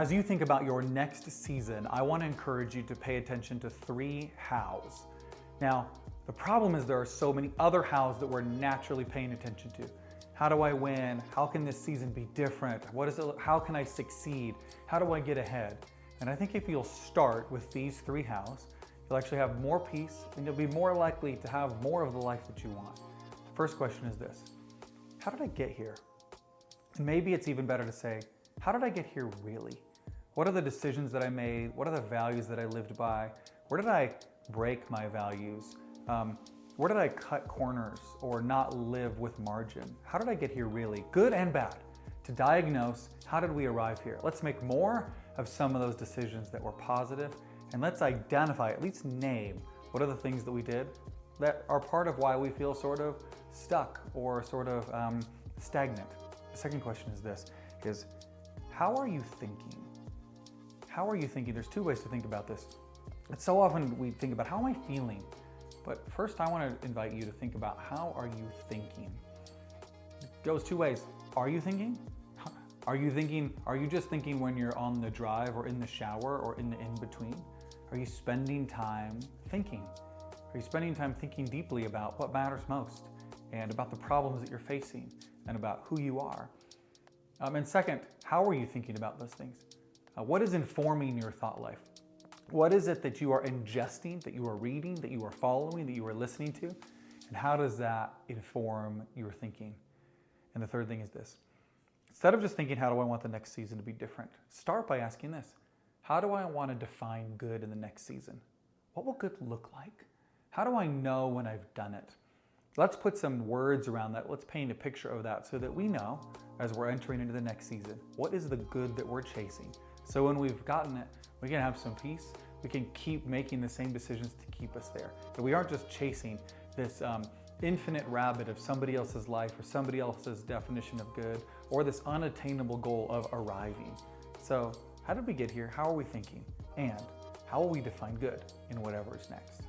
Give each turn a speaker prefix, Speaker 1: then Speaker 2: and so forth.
Speaker 1: As you think about your next season, I want to encourage you to pay attention to 3 hows. Now, the problem is there are so many other hows that we're naturally paying attention to. How do I win? How can this season be different? How can I succeed? How do I get ahead? And I think if you'll start with these 3 hows, you'll actually have more peace and you'll be more likely to have more of the life that you want. The first question is this: how did I get here? And maybe it's even better to say, how did I get here really? What are the decisions that I made? What are the values that I lived by? Where did I break my values? Where did I cut corners or not live with margin? How did I get here really? Good and bad. To diagnose, how did we arrive here? Let's make more of some of those decisions that were positive, and let's identify, at least name, what are the things that we did that are part of why we feel sort of stuck or sort of stagnant. The second question is this, is how are you thinking? How are you thinking? There's 2 ways to think about this. And so often we think about, how am I feeling? But first I want to invite you to think about, how are you thinking? It goes 2 ways. Are you thinking? Are you just thinking when you're on the drive or in the shower or in the in-between? Are you spending time thinking? Are you spending time thinking deeply about what matters most and about the problems that you're facing and about who you are? And second, how are you thinking about those things? What is informing your thought life? What is it that you are ingesting, that you are reading, that you are following, that you are listening to? And how does that inform your thinking? And the third thing is this: instead of just thinking, how do I want the next season to be different? Start by asking this: how do I want to define good in the next season? What will good look like? How do I know when I've done it? Let's put some words around that. Let's paint a picture of that so that we know, as we're entering into the next season, what is the good that we're chasing? So when we've gotten it, we can have some peace. We can keep making the same decisions to keep us there. That we aren't just chasing this infinite rabbit of somebody else's life or somebody else's definition of good, or this unattainable goal of arriving. So how did we get here? How are we thinking? And how will we define good in whatever is next?